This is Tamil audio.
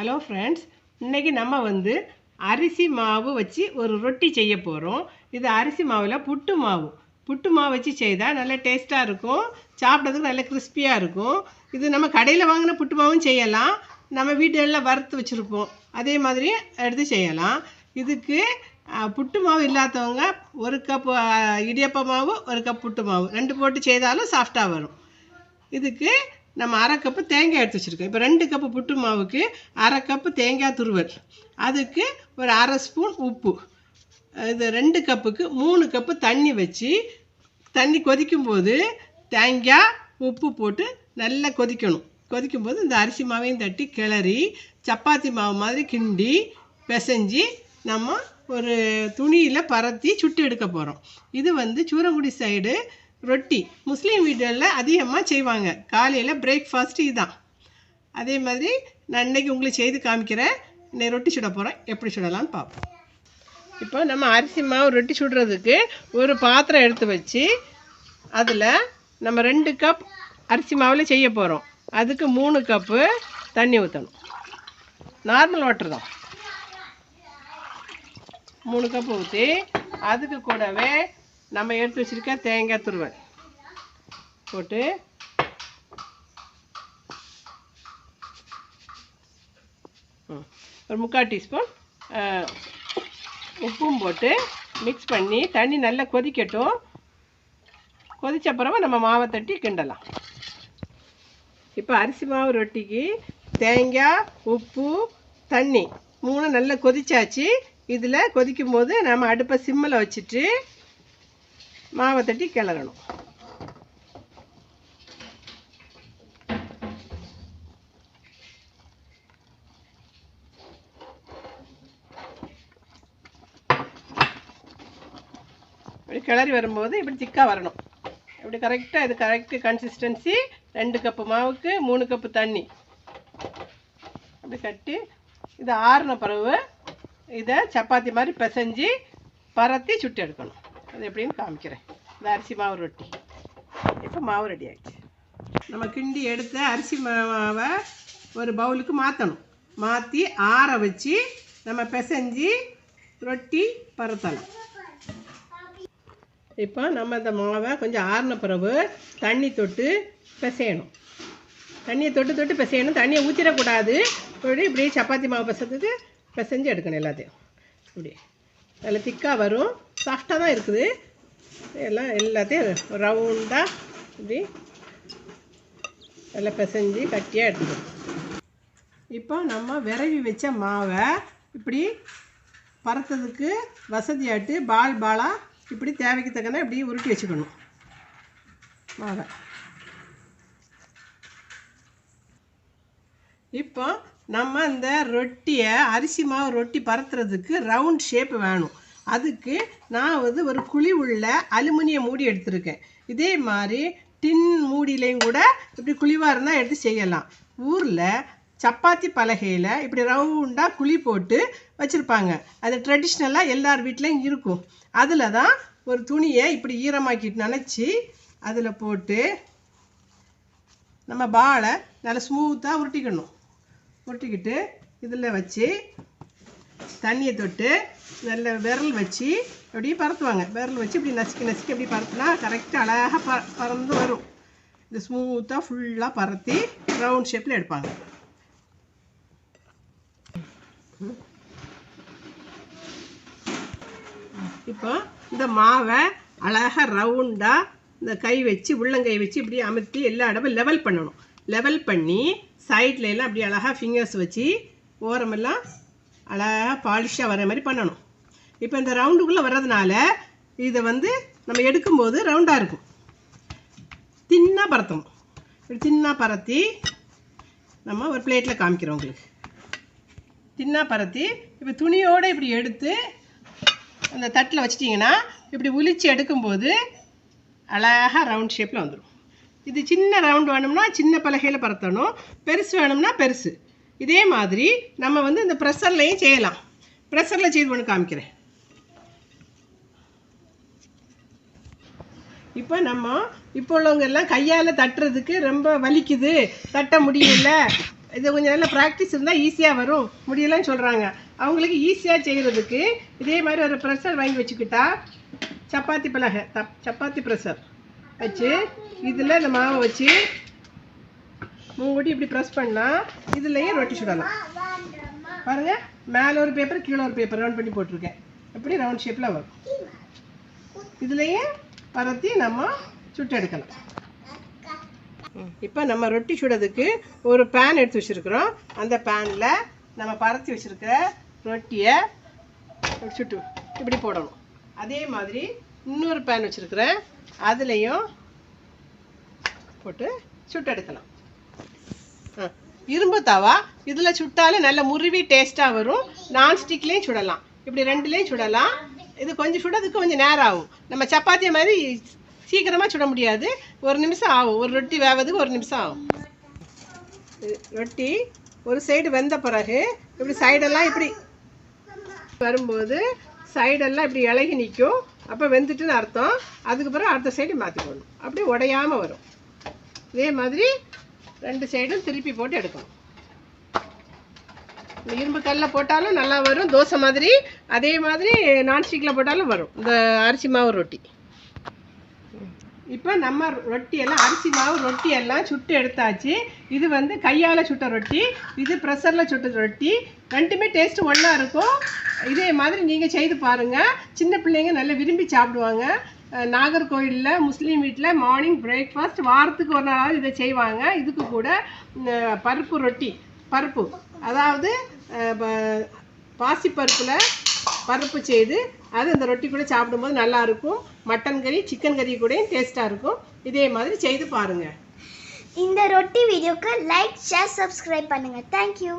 ஹலோ ஃப்ரெண்ட்ஸ், இன்றைக்கி நம்ம அரிசி மாவு வச்சு ஒரு ரொட்டி செய்ய போகிறோம். இது அரிசி மாவில் புட்டு மாவு வச்சு செய்தால் நல்ல டேஸ்ட்டாக இருக்கும், சாப்பிட்றதுக்கு நல்ல கிறிஸ்பியாக இருக்கும். இது நம்ம கடையில் வாங்கின புட்டு மாவும் செய்யலாம், நம்ம வீட்டிலலாம் வறுத்து வச்சுருப்போம் அதே மாதிரி எடுத்து செய்யலாம். இதுக்கு புட்டு மாவு இல்லாதவங்க 1 கப் இடியப்ப மாவு 1 கப் புட்டு மாவு 2 போட்டு செய்தாலும் சாஃப்டாக வரும். இதுக்கு நம்ம 1/2 கப்பு தேங்காய் எடுத்து வச்சுருக்கோம். இப்போ 2 கப்பு புட்டு மாவுக்கு 1/2 கப்பு தேங்காய் துருவல், அதுக்கு ஒரு 1/2 ஸ்பூன் உப்பு, இது 2 கப்புக்கு 3 கப்பு தண்ணி வச்சு தண்ணி கொதிக்கும்போது தேங்காய் உப்பு போட்டு நல்லா கொதிக்கும்போது இந்த அரிசி மாவையும் தட்டி கிளறி சப்பாத்தி மாவு மாதிரி கிண்டி பிசைஞ்சி நம்ம ஒரு துணியில் பரத்தி சுட்டு எடுக்க போகிறோம். இது சூரங்குடி சைடு ரொட்டி முஸ்லீம் வீடுகளில் அதிகமாக செய்வாங்க. காலையில் பிரேக்ஃபாஸ்ட் இதுதான். அதே மாதிரி நான் இன்றைக்கி உங்களுக்கு செய்து காமிக்கிறேன். இன்னைக்கு ரொட்டி சுட போகிறேன், எப்படி சுடலான்னு பார்ப்போம். இப்போ நம்ம அரிசி மாவு ரொட்டி சுடுறதுக்கு ஒரு பாத்திரம் எடுத்து வச்சு அதில் நம்ம 2 கப் அரிசி மாவில் செய்ய போகிறோம். அதுக்கு 3 கப்பு தண்ணி ஊற்றணும். நார்மல் வாட்டர் தான். 3 கப்பு ஊற்றி அதுக்கு கூடவே நம்ம எடுத்து வச்சுருக்க தேங்காய் துருவல் போட்டு ஒரு 3/4 டீஸ்பூன் உப்பும் போட்டு மிக்ஸ் பண்ணி தண்ணி நல்லா கொதிக்கட்டும். கொதித்த பிறகு நம்ம மாவை தட்டி கிண்டலாம். இப்போ அரிசி மாவு ரொட்டிக்கு தேங்காய் உப்பு தண்ணி 3 நல்லா கொதிச்சாச்சு. இதில் கொதிக்கும் போது நம்ம அடுப்பை சிம்மில் வச்சுட்டு மாவை தட்டி கிளறணும். இப்படி கிளறி வரும்போது இப்படி திக்காக வரணும். இப்படி கரெக்டாக இது கரெக்டு கன்சிஸ்டன்சி. 2 கப்பு மாவுக்கு 3 கப்பு தண்ணி. அப்படி கட்டி இதை ஆறின பிறகு இதை சப்பாத்தி மாதிரி பிசைஞ்சு பரத்தி சுட்டு எடுக்கணும். அது எப்படின்னு காமிக்கிறேன். இந்த அரிசி மாவு ரொட்டி இப்போ மாவு ரெடி ஆகிடுச்சு. நம்ம கிண்டி எடுத்த அரிசி மாவை ஒரு பவுலுக்கு மாற்றணும். மாற்றி ஆற வச்சு நம்ம பிசைஞ்சு ரொட்டி பரத்தலாம். இப்போ நம்ம இந்த மாவை கொஞ்சம் ஆறின பிறகு தண்ணி தொட்டு பிசையணும். தண்ணியை தொட்டு பிசையணும். தண்ணியை ஊற்றிடக்கூடாது. இப்படி சப்பாத்தி மாவு பிசைஞ்சு எடுக்கணும். எல்லாத்தையும் இப்படி நல்லா திக்காக வரும். சாஃப்டாக தான் இருக்குது. எல்லாத்தையும் ரவுண்டாக இப்படி நல்லா பிசைஞ்சு கட்டியாக எடுத்துக்கணும். இப்போ நம்ம விரவி வச்ச மாவை இப்படி பரத்துறதுக்கு வசதியாட்டு பாலாக இப்படி தேவைக்கு தக்கன இப்படி உருட்டி வச்சுக்கணும் மாவை. இப்போ நம்ம இந்த ரொட்டியை அரிசி மாவு ரொட்டி பரத்துறதுக்கு ரவுண்ட் ஷேப் வேணும். அதுக்கு நான் ஒரு குழி உள்ள அலுமினியம் மூடி எடுத்திருக்கேன். இதே மாதிரி டின் மூடியிலையும் கூட இப்படி குழிவாக இருந்தால் எடுத்து செய்யலாம். ஊரில் சப்பாத்தி பலகையில் இப்படி ரவுண்டாக குழி போட்டு வச்சுருப்பாங்க. அது ட்ரெடிஷ்னலாக எல்லார் வீட்லேயும் இருக்கும். அதில் தான் ஒரு துணியை இப்படி ஈரமாக்கிட்டு நனைச்சி அதில் போட்டு நம்ம பாலை நல்லா ஸ்மூத்தாக உருட்டிக்கிட்டு இதில் வச்சு தண்ணியை தொட்டு நல்ல விரல் வச்சு அப்படியே பரத்துவாங்க. விரல் வச்சு இப்படி நசுக்கி அப்படி பரத்துனா கரெக்டாக அழகாக பறந்து வரும். இது ஸ்மூத்தாக ஃபுல்லாக பரத்தி ரவுண்ட் ஷேப்பில் எடுப்பாங்க. இப்போ இந்த மாவை அழகாக ரவுண்டாக இந்த கை வச்சு உள்ளங்கை வச்சு இப்படி அமுத்தி எல்லா இடமும் லெவல் பண்ணணும். லெவல் பண்ணி சைடில் எல்லாம் அப்படி அழகாக ஃபிங்கர்ஸ் வச்சு ஓரமெல்லாம் அழகாக பாலிஷாக வர மாதிரி பண்ணணும். இப்போ இந்த ரவுண்டுக்குள்ளே வர்றதுனால இதை நம்ம எடுக்கும்போது ரவுண்டாக இருக்கும். தின்னாக பரத்தணும். இப்படி தின்னாக பரத்தி நம்ம ஒரு பிளேட்டில் காமிக்கிறோம் உங்களுக்கு. தின்னாக பரத்தி இப்போ துணியோடு இப்படி எடுத்து அந்த தட்டில் வச்சிட்டிங்கன்னா இப்படி உளிச்சு எடுக்கும்போது அழகாக ரவுண்ட் ஷேப்பில் வந்துடும். இது சின்ன ரவுண்டு வேணும்னா சின்ன பலகையில் பரத்தணும், பெருசு வேணும்னா பெருசு. இதே மாதிரி நம்ம இந்த ப்ரெஷர்லையும் செய்யலாம். ப்ரெஷரில் செய்து ஒன்று காமிக்கிறேன். இப்போ உள்ளவங்க எல்லாம் கையால் தட்டுறதுக்கு ரொம்ப வலிக்குது, தட்ட முடியல, இது கொஞ்சம் நல்ல ப்ராக்டிஸ் இருந்தால் ஈஸியாக வரும், முடியலன்னு சொல்கிறாங்க. அவங்களுக்கு ஈஸியாக செய்கிறதுக்கு இதே மாதிரி ஒரு ப்ரெஷர் வாங்கி வச்சுக்கிட்டா, சப்பாத்தி பலகை சப்பாத்தி ப்ரெஷர் வச்சு இதில் இந்த மாவை வச்சு மூடி இப்படி ப்ரெஸ் பண்ணால் இதுலேயே ரொட்டி சுடலாம். பாருங்கள், மேலே ஒரு பேப்பர் கீழே ஒரு பேப்பர் ரவுண்ட் பண்ணி போட்டிருக்கேன். எப்படி ரவுண்ட் ஷேப்பில் வரும். இதுலேயே பரத்தி நம்ம சுட்டு எடுக்கலாம். இப்போ நம்ம ரொட்டி சுடுறதுக்கு ஒரு பேன் எடுத்து வச்சுருக்குறோம். அந்த பேனில் நம்ம பரத்தி வச்சுருக்கிற ரொட்டியை சுட்டு இப்படி போடணும். அதே மாதிரி இன்னொரு பேன் வச்சுருக்கிறேன், அதுலேயும் போட்டு சுட்டு எடுக்கலாம். இரும்பு தவா இதில் சுட்டாலும் நல்ல முருவி டேஸ்ட்டாக வரும். நான்ஸ்டிக்லேயும் சுடலாம், இப்படி ரெண்டுலேயும் சுடலாம். இது கொஞ்சம் சுடுறதுக்கு கொஞ்சம் நேரம் ஆகும். நம்ம சப்பாத்தி மாதிரி சீக்கிரமாக சுட முடியாது, ஒரு நிமிஷம் ஆகும். ஒரு ரொட்டி வேவதுக்கு ஒரு நிமிஷம் ஆகும். ரொட்டி ஒரு சைடு வெந்த பிறகு இப்படி சைடெல்லாம் இப்படி வரும்போது சைடெல்லாம் இப்படி இலகி நிற்கும். அப்போ வெந்துட்டுன்னு அர்த்தம். அதுக்கு பிறகு அடுத்த சைடு மாற்றி போடணும், அப்படி உடையாமல் வரும். இதே மாதிரி ரெண்டு சைடும் திருப்பி போட்டு எடுக்கணும். இரும்பு கல்லில் போட்டாலும் நல்லா வரும் தோசை மாதிரி, அதே மாதிரி நான்ஸ்டிக்கில் போட்டாலும் வரும் இந்த அரிசி மாவு ரொட்டி. இப்போ நம்ம ரொட்டியெல்லாம் அரிசி மாவு ரொட்டியெல்லாம் சுட்டு எடுத்தாச்சு. இது வந்து கையால் சுட்ட ரொட்டி, இது ப்ரெஷரில் சுட்ட ரொட்டி. ரெண்டுமே டேஸ்ட்டு ஒன்றா இருக்கும். இதே மாதிரி நீங்கள் செய்து பாருங்கள். சின்ன பிள்ளைங்க நல்லா விரும்பி சாப்பிடுவாங்க. நாகர்கோவிலில் முஸ்லீம் வீட்டில் மார்னிங் பிரேக்ஃபாஸ்ட் வாரத்துக்கு ஒரு நாளாவது இதை செய்வாங்க. இதுக்கு கூட பருப்பு ரொட்டி, பருப்பு அதாவது பாசிப்பருப்பில் பருப்பு செய்து அது இந்த ரொட்டி கூட சாப்பிடும்போது நல்லாயிருக்கும். மட்டன் கறி சிக்கன் கறி கூட டேஸ்ட்டாக இருக்கும். இதே மாதிரி செய்து பாருங்கள். இந்த ரொட்டி வீடியோக்கு லைக் ஷேர் சப்ஸ்கிரைப் பண்ணுங்கள். தேங்க்யூ.